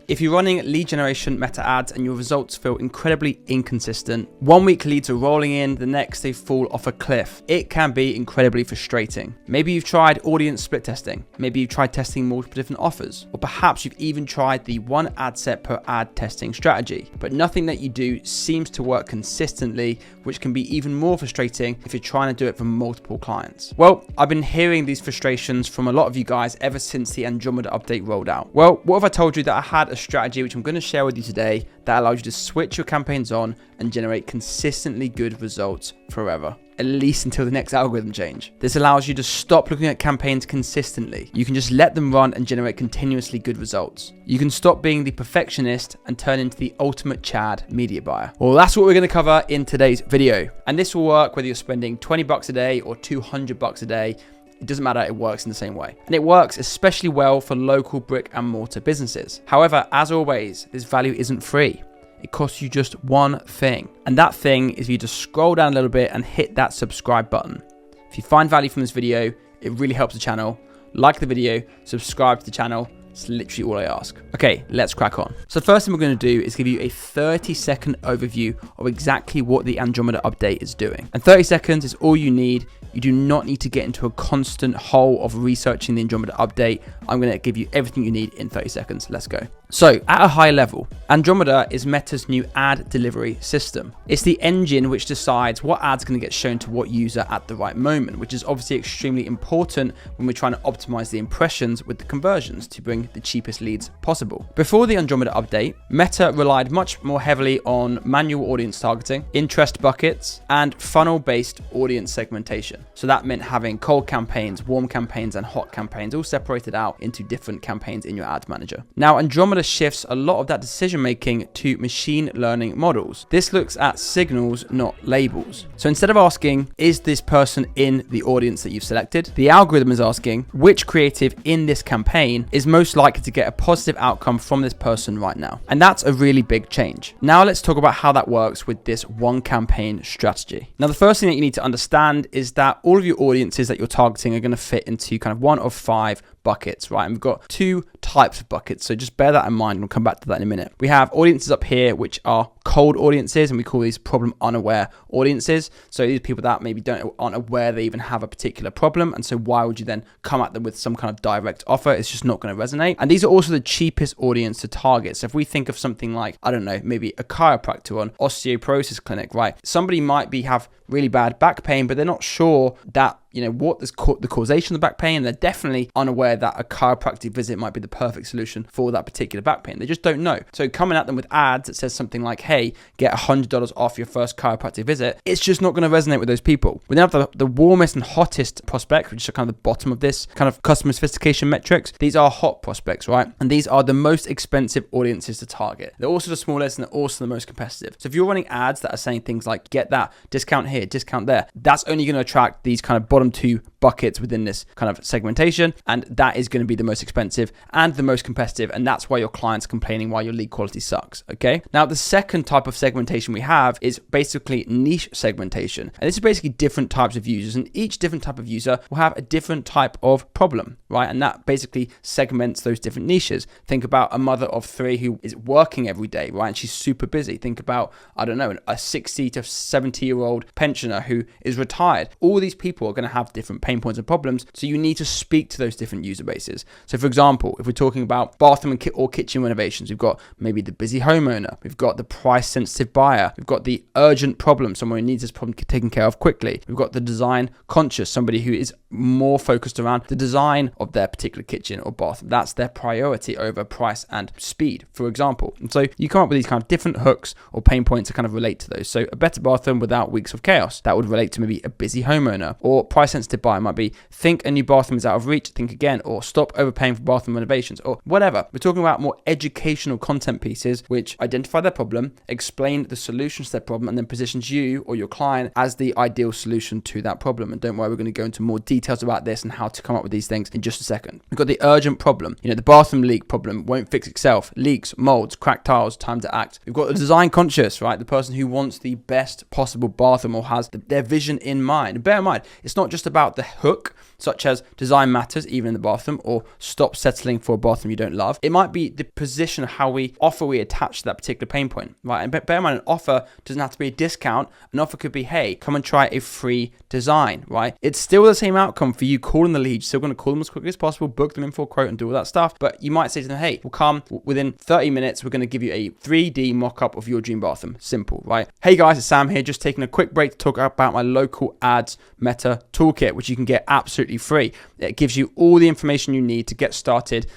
if you're running lead generation meta ads and your results feel incredibly inconsistent, 1 week leads are rolling in, the next they fall off a cliff, it can be incredibly frustrating. Maybe you've tried audience split testing, maybe you've tried testing multiple different offers, or perhaps you've even tried the one ad set per ad testing strategy, but nothing that you do seems to work consistently, which can be even more frustrating if you're trying to do it for multiple clients. Well, I've been hearing these frustrations from a lot of you guys ever since the Andromeda update rolled out. Well, what if I told you that I had a strategy which I'm going to share with you today that allows you to switch your campaigns on and generate consistently good results forever, at least until the next algorithm change. This allows you to stop looking at campaigns consistently. You can just let them run and generate continuously good results. You can stop being the perfectionist and turn into the ultimate Chad media buyer. Well, that's what we're going to cover in today's video. And this will work whether you're spending 20 bucks a day or 200 bucks a day. It doesn't matter, it works in the same way. And it works especially well for local brick and mortar businesses. However, as always, this value isn't free. It costs you just one thing. And that thing is for you to scroll down a little bit and hit that subscribe button. If you find value from this video, it really helps the channel. Like the video, subscribe to the channel. It's literally all I ask. Okay, let's crack on. So the first thing we're going to do is give you a 30-second overview of exactly what the Andromeda update is doing. And 30 seconds is all you need. You do not need to get into a constant hole of researching the Andromeda update. I'm going to give you everything you need in 30 seconds. Let's go. So at a high level, Andromeda is Meta's new ad delivery system. It's the engine which decides what ads going to get shown to what user at the right moment, which is obviously extremely important when we're trying to optimize the impressions with the conversions to bring the cheapest leads possible. Before the Andromeda update, Meta relied much more heavily on manual audience targeting, interest buckets, and funnel-based audience segmentation. So that meant having cold campaigns, warm campaigns, and hot campaigns all separated out into different campaigns in your ad manager. Now, Andromeda shifts a lot of that decision making to machine learning models. This looks at signals, not labels. So instead of asking, is this person in the audience that you've selected? The algorithm is asking, which creative in this campaign is most likely to get a positive outcome from this person right now? And that's a really big change. Now let's talk about how that works with this one campaign strategy. Now, the first thing that you need to understand is that all of your audiences that you're targeting are going to fit into kind of one of 5 buckets, right? And we've got 2 types of buckets, so just bear that in mind. We'll come back to that in a minute. We have audiences up here which are cold audiences, and we call these problem unaware audiences. So these are people that maybe aren't aware they even have a particular problem, and so why would you then come at them with some kind of direct offer? It's just not going to resonate. And these are also the cheapest audience to target. So if we think of something like, I don't know, maybe a chiropractor or an osteoporosis clinic, right? Somebody might have really bad back pain, but they're not sure that, you know, what is the causation of the back pain. They're definitely unaware that a chiropractic visit might be the perfect solution for that particular back pain. They just don't know. So coming at them with ads that says something like, hey, get $100 off your first chiropractic visit, it's just not going to resonate with those people. We then have the warmest and hottest prospects, which are kind of the bottom of this kind of customer sophistication metrics. These are hot prospects, right? And these are the most expensive audiences to target. They're also the smallest and they're also the most competitive. So if you're running ads that are saying things like, get that discount here, discount there, that's only going to attract these kind of bottom 2 buckets within this kind of segmentation, and that is going to be the most expensive and the most competitive, and that's why your clients are complaining why your lead quality sucks. Okay, now the second type of segmentation we have is basically niche segmentation, and this is basically different types of users, and each different type of user will have a different type of problem, right? And that basically segments those different niches. Think about a mother of 3 who is working every day, right? And she's super busy. Think about, I don't know, a 60 to 70-year-old pensioner who is retired. All these people are going to have different pain points and problems, so you need to speak to those different user bases. So for example, if we're talking about bathroom or kitchen renovations, we've got maybe the busy homeowner, we've got the price sensitive buyer, we've got the urgent problem, someone who needs this problem taken care of quickly, we've got the design conscious, somebody who is more focused around the design of their particular kitchen or bathroom. That's their priority over price and speed, for example. And so you come up with these kind of different hooks or pain points to kind of relate to those. So a better bathroom without weeks of chaos, that would relate to maybe a busy homeowner. Or price sensitive buyer might be, think a new bathroom is out of reach, think again, or stop overpaying for bathroom renovations, or whatever. We're talking about more educational content pieces which identify their problem, explain the solutions to their problem, and then positions you or your client as the ideal solution to that problem. And don't worry, we're going to go into more details about this and how to come up with these things in just a second. We've got the urgent problem. You know, the bathroom leak problem won't fix itself. Leaks, molds, cracked tiles, time to act. We've got the design conscious, right? The person who wants the best possible bathroom or has their vision in mind. And bear in mind, it's not just about the hook, such as design matters even in the bathroom, or stop settling for a bathroom you don't love. It might be the position of how we attach to that particular pain point, right? And bear in mind, an offer doesn't have to be a discount. An offer could be, hey, come and try a free design, right? It's still the same outcome for you calling the lead. You're still going to call them as quickly as possible, book them in for a quote and do all that stuff. But you might say to them, hey, we'll come within 30 minutes. We're going to give you a 3D mock-up of your dream bathroom. Simple, right? Hey guys, it's Sam here, just taking a quick break to talk about my local ads meta toolkit, which you can get absolutely free. It gives you all the information you need to get started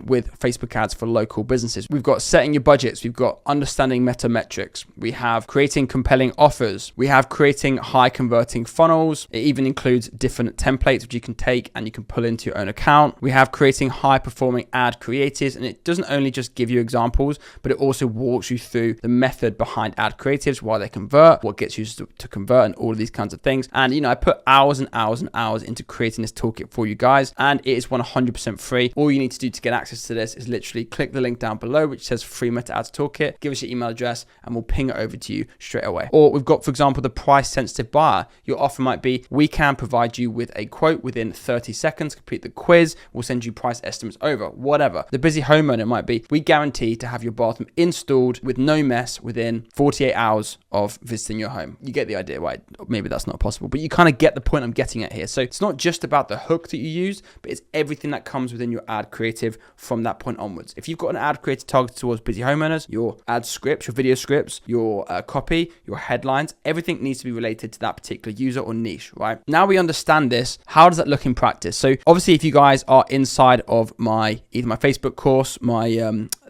with Facebook ads for local businesses. We've got setting your budgets. We've got understanding meta metrics. We have creating compelling offers. We have creating high converting funnels. It even includes different templates which you can take and you can pull into your own account. We have creating high performing ad creatives, and it doesn't only just give you examples, but it also walks you through the method behind ad creatives, why they convert, what gets used to convert, and all of these kinds of things. And I put hours and hours and hours into creating this toolkit for you guys, and it is 100% free. All you need to do to get access to this is literally click the link down below which says free meta ads toolkit, give us your email address, and we'll ping it over to you straight away. Or we've got, for example, the price sensitive buyer. Your offer might be, we can provide you with a quote within 30 seconds, complete the quiz, we'll send you price estimates over, whatever. The busy homeowner might be, we guarantee to have your bathroom installed with no mess within 48 hours of visiting your home. You get the idea, right? Maybe that's not possible, but you kind of get the point I'm getting at here. So it's not just about the hook that you use, but it's everything that comes within your ad creative from that point onwards. If you've got an ad creative targeted towards busy homeowners, your ad scripts, your video scripts, your copy, your headlines, everything needs to be related to that particular user or niche, right? Now we understand this, how does that look in practice? So obviously if you guys are inside of either my Facebook course,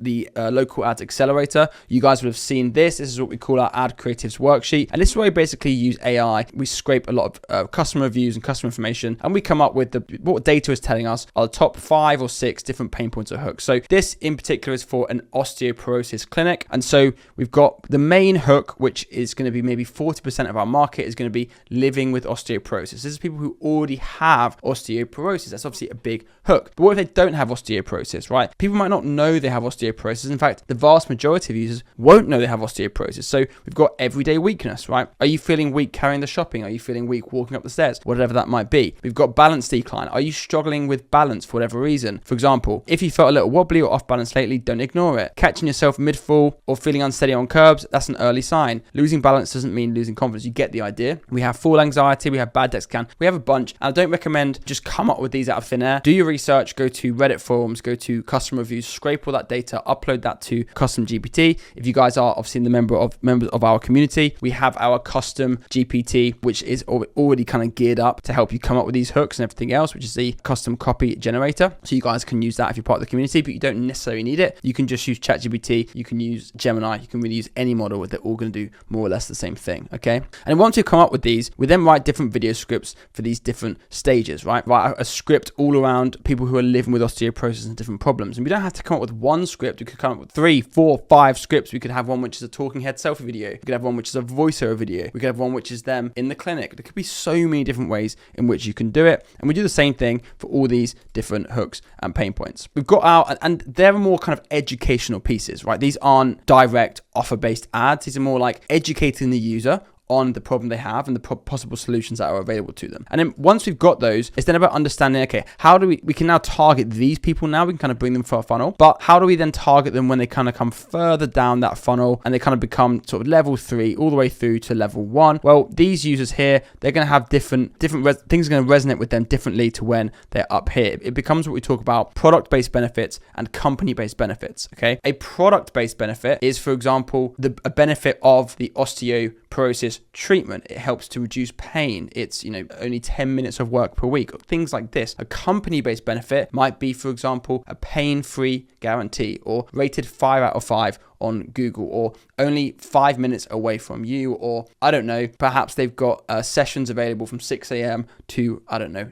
the local ads accelerator, you guys would have seen this. This is what we call our ad creatives worksheet. And this is where we basically use AI. We scrape a lot of customer reviews and customer information, and we come up with what data is telling us are the top 5 or 6 different pain points or hooks. So this in particular is for an osteoporosis clinic. And so we've got the main hook, which is going to be maybe 40% of our market is going to be living with osteoporosis. This is people who already have osteoporosis. That's obviously a big hook. But what if they don't have osteoporosis, right? People might not know they have osteoporosis. In fact, the vast majority of users won't know they have osteoporosis. So we've got everyday weakness, right? Are you feeling weak carrying the shopping? Are you feeling weak walking up the stairs? Whatever that might be. We've got balance decline. Are you struggling with balance for whatever reason? For example, if you felt a little wobbly or off balance lately, don't ignore it. Catching yourself mid-fall or feeling unsteady on curbs, that's an early sign. Losing balance doesn't mean losing confidence. You get the idea. We have fall anxiety, we have bad DexCan, we have a bunch. And I don't recommend just come up with these out of thin air. Do your research, go to Reddit forums, go to customer reviews, scrape all that data, upload that to custom GPT. If you guys are obviously members of our community, we have our custom GPT, which is already kind of geared up to help you come up with these hooks and everything else, which is the custom copy generator. So you guys can use that if you're part of the community, but you don't necessarily need it. You can just use ChatGPT, you can use Gemini, you can really use any model. They're all going to do more or less the same thing, okay? And once you come up with these, we then write different video scripts for these different stages, right? Write a script all around people who are living with osteoporosis and different problems. And we don't have to come up with one script. We could come up with 3, 4, 5 scripts. We could have one which is a talking head selfie video. We could have one which is a voiceover video. We could have one which is them in the clinic. There could be so many different ways in which you can do it. And we do the same thing for all these different hooks and pain points. We've got our, and they're more kind of educational pieces, right? These aren't direct offer-based ads. These are more like educating the user on the problem they have and the possible solutions that are available to them. And then once we've got those, it's then about understanding, okay, how do we can now target these people now, we can kind of bring them for a funnel, but how do we then target them when they kind of come further down that funnel and they kind of become sort of level 3 all the way through to level 1? Well, these users here, they're going to have different things are going to resonate with them differently to when they're up here. It becomes what we talk about product-based benefits and company-based benefits, okay? A product-based benefit is, for example, a benefit of the osteoporosis treatment. It helps to reduce pain. It's, only 10 minutes of work per week, things like this. A company-based benefit might be, for example, a pain-free guarantee, or rated 5 out of 5 on Google, or only 5 minutes away from you, or I don't know, perhaps they've got sessions available from 6 a.m. to,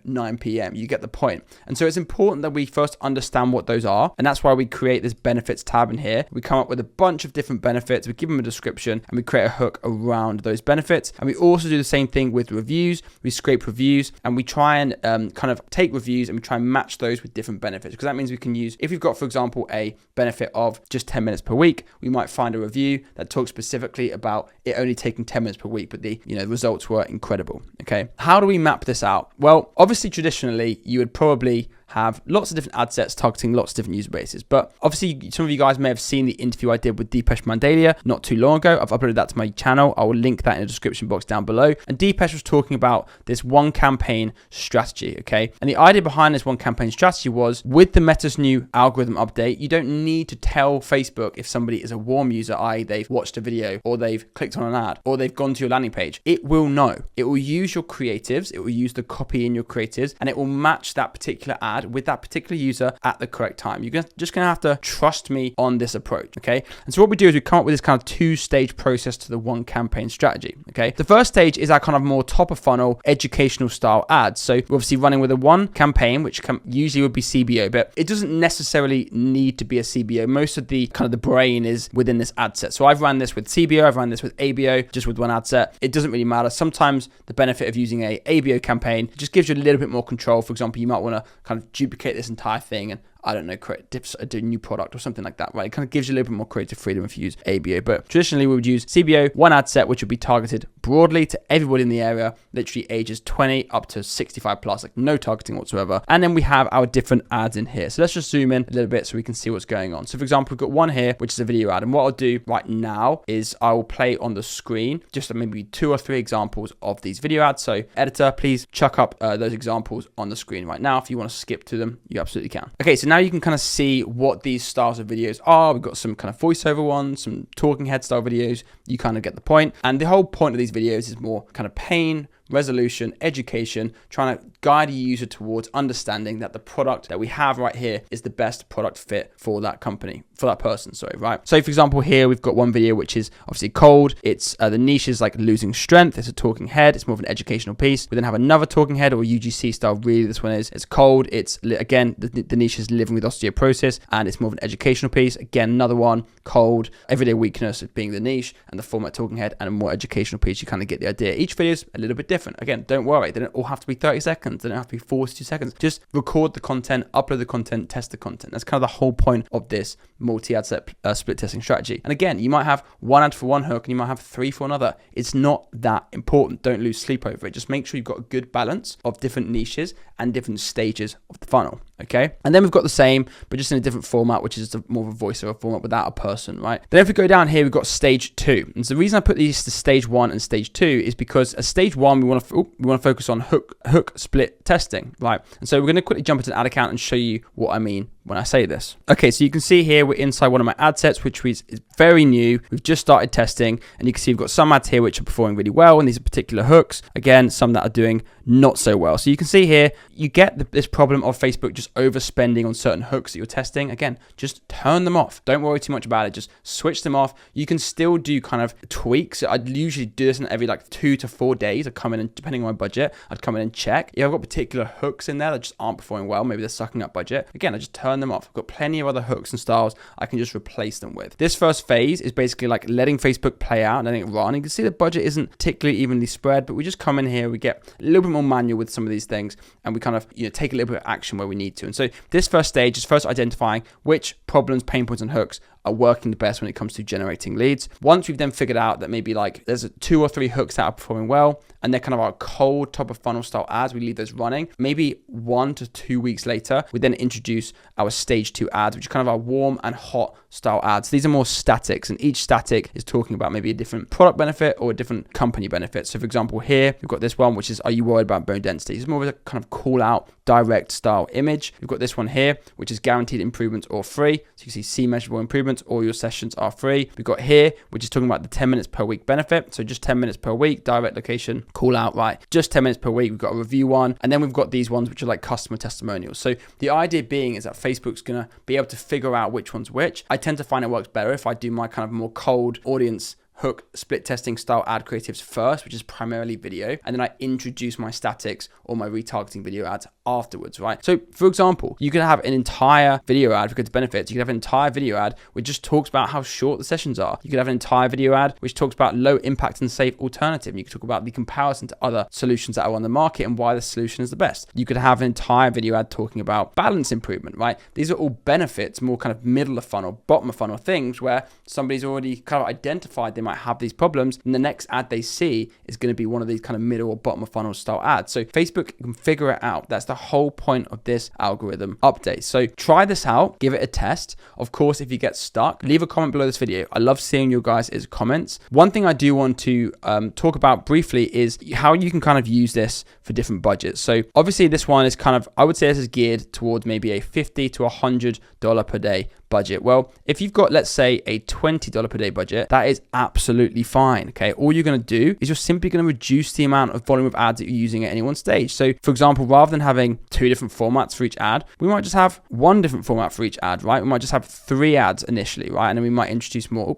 9 p.m. You get the point. And so it's important that we first understand what those are. And that's why we create this benefits tab in here. We come up with a bunch of different benefits. We give them a description and we create a hook around those benefits. And we also do the same thing with reviews. We scrape reviews and we try and kind of take reviews and we try and match those with different benefits. Because that means we can use, if we've got, for example, a benefit of just 10 minutes per week, we might find a review that talks specifically about it only taking 10 minutes per week, but the results were incredible. Okay. How do we map this out? Well, obviously traditionally you would probably have lots of different ad sets targeting lots of different user bases. But obviously, some of you guys may have seen the interview I did with Deepesh Mandalia not too long ago. I've uploaded that to my channel. I will link that in the description box down below. And Deepesh was talking about this one campaign strategy, okay? And the idea behind this one campaign strategy was, with the Meta's new algorithm update, you don't need to tell Facebook if somebody is a warm user, i.e. they've watched a video, or they've clicked on an ad, or they've gone to your landing page. It will know. It will use your creatives, it will use the copy in your creatives, and it will match that particular ad with that particular user at the correct time. You're just going to have to trust me on this approach, okay? And so what we do is we come up with this kind of two-stage process to the one campaign strategy, okay? The first stage is our kind of more top of funnel educational style ads. So we're obviously running with a one campaign, which usually would be CBO, but it doesn't necessarily need to be a CBO. Most of the kind of the brain is within this ad set. So I've ran this with CBO, I've run this with ABO, just with one ad set. It doesn't really matter. Sometimes the benefit of using a ABO campaign just gives you a little bit more control. For example, you might want to kind of duplicate this entire thing and, I don't know, create a new product or something like that, right? It kind of gives you a little bit more creative freedom if you use ABO. But traditionally, we would use CBO, one ad set, which would be targeted broadly to everybody in the area, literally ages 20 up to 65 plus, like no targeting whatsoever. And then we have our different ads in here. So let's just zoom in a little bit so we can see what's going on. So for example, we've got one here, which is a video ad. And what I'll do right now is I will play on the screen just maybe 2 or 3 examples of these video ads. So editor, please chuck up those examples on the screen right now. If you want to skip to them, you absolutely can. Okay, so now you can kind of see what these styles of videos are. We've got some kind of voiceover ones, some talking head style videos. You kind of get the point. And the whole point of these videos is more kind of pain, resolution, education, trying to guide a user towards understanding that the product that we have right here is the best product fit for that company, for that person, sorry, right? So for example, here we've got one video which is obviously cold. It's the niche is like losing strength. It's a talking head. It's more of an educational piece. We then have another talking head or UGC style. Really, this one is, it's cold. It's again, the niche is living with osteoporosis and it's more of an educational piece. Again, another one, cold, everyday weakness being the niche and the format talking head and a more educational piece. You kind of get the idea. Each video is a little bit different. Again, don't worry. They don't all have to be 30 seconds. They don't have to be 42 seconds. Just record the content, upload the content, test the content. That's kind of the whole point of this multi-ad set split testing strategy. And again, you might have one ad for one hook and you might have 3 for another. It's not that important. Don't lose sleep over it. Just make sure you've got a good balance of different niches and different stages of the funnel. Okay. And then we've got the same, but just in a different format, which is more of a voiceover format without a person, right? Then if we go down here, we've got stage 2. And so the reason I put these to stage 1 and stage 2 is because at stage 1, we want to focus on hook split testing, right? And so we're going to quickly jump into an ad account and show you what I mean when I say this. Okay, so you can see here we're inside one of my ad sets, which is very new. We've just started testing, and you can see we've got some ads here which are performing really well, and these are particular hooks. Again, some that are doing not so well. So you can see here, you get this problem of Facebook just overspending on certain hooks that you're testing. Again, just turn them off. Don't worry too much about it. Just switch them off. You can still do kind of tweaks. I'd usually do this in every like 2 to 4 days. I'd come in and, depending on my budget, I'd come in and check. If I've got particular hooks in there that just aren't performing well, maybe they're sucking up budget. Again, I just turn them off. I've got plenty of other hooks and styles I can just replace them with. This first phase is basically like letting Facebook play out and letting it run. You can see the budget isn't particularly evenly spread, but we just come in here, we get a little bit more manual with some of these things, and we kind of take a little bit of action where we need to. And so this first stage is first identifying which problems, pain points, and hooks are working the best when it comes to generating leads. Once we've then figured out that maybe like there's 2 or 3 hooks that are performing well, and they're kind of our cold top of funnel style ads, we leave those running. Maybe 1 to 2 weeks later, we then introduce our stage 2 ads, which are kind of our warm and hot style ads. These are more statics, and each static is talking about maybe a different product benefit or a different company benefit. So for example, here we've got this one, which is, are you worried about bone density? It's more of a kind of call out direct style image. We've got this one here, which is guaranteed improvements or free. So you can see measurable improvements, all your sessions are free. We've got here, which is talking about the 10 minutes per week benefit. So just 10 minutes per week, direct location, call out, right? Just 10 minutes per week. We've got a review one. And then we've got these ones, which are like customer testimonials. So the idea being is that Facebook's going to be able to figure out which one's which. I tend to find it works better if I do my kind of more cold audience hook split testing style ad creatives first, which is primarily video, and then I introduce my statics or my retargeting video ads afterwards, right? So for example, you could have an entire video ad for goods benefits. You could have an entire video ad which just talks about how short the sessions are. You could have an entire video ad which talks about low impact and safe alternative. You could talk about the comparison to other solutions that are on the market and why the solution is the best. You could have an entire video ad talking about balance improvement, right? These are all benefits, more kind of middle of funnel, bottom of funnel things where somebody's already kind of identified they might have these problems, and the next ad they see is going to be one of these kind of middle or bottom of funnel style ads. So Facebook can figure it out. That's the whole point of this algorithm update. So try this out, give it a test. Of course, if you get stuck, leave a comment below this video. I love seeing your guys' comments. One thing I do want to talk about briefly is how you can kind of use this for different budgets. So obviously this one is kind of, I would say this is geared towards maybe a $50 to $100 per day budget. Well, if you've got, let's say, a $20 per day budget, that is absolutely fine. Okay, all you're going to do is you're simply going to reduce the amount of volume of ads that you're using at any one stage. So for example, rather than having 2 different formats for each ad, we might just have 1 different format for each ad, right? We might just have 3 ads initially, right? And then we might introduce more,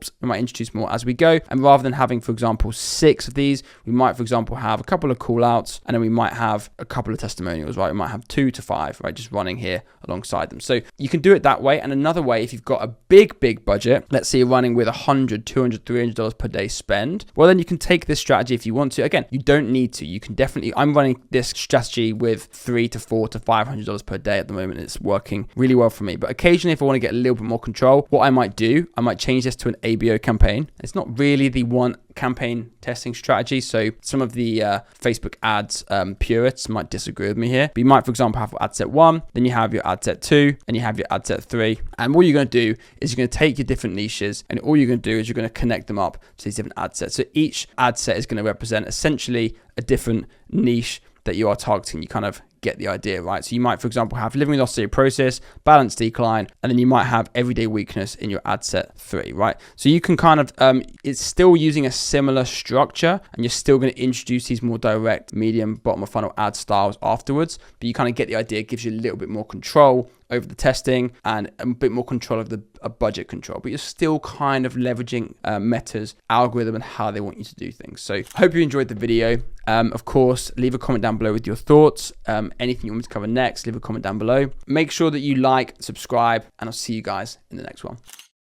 as we go. And rather than having, for example, 6 of these, we might, for example, have a couple of call outs, and then we might have a couple of testimonials, right? We might have 2 to 5, right? Just running here alongside them. So you can do it that way. And another way, if you've got a big budget, let's say you're running with $100, $200, $300 per day spend, well, then you can take this strategy if you want to. Again, you don't need to. You can definitely, I'm running this strategy with $300 to $400 to $500 per day at the moment. It's working really well for me. But occasionally, if I want to get a little bit more control, what I might do, I might change this to an ABO campaign. It's not really the one campaign testing strategy. So some of the Facebook ads purists might disagree with me here. But you might, for example, have ad set 1, then you have your ad set 2, and you have your ad set 3. And what you're going to do is you're going to take your different niches, and all you're going to do is you're going to connect them up to these different ad sets. So each ad set is going to represent essentially a different niche that you are targeting. You kind of get the idea, right? So you might, for example, have living with osteoporosis, balance decline, and then you might have everyday weakness in your ad set 3, right? So you can kind of, it's still using a similar structure, and you're still going to introduce these more direct, medium, bottom of funnel ad styles afterwards, but you kind of get the idea. It gives you a little bit more control over the testing and a bit more control of the budget control, but you're still kind of leveraging Meta's algorithm and how they want you to do things. So hope you enjoyed the video. Of course, leave a comment down below with your thoughts. Anything you want me to cover next, leave a comment down below. Make sure that you like, subscribe, and I'll see you guys in the next one.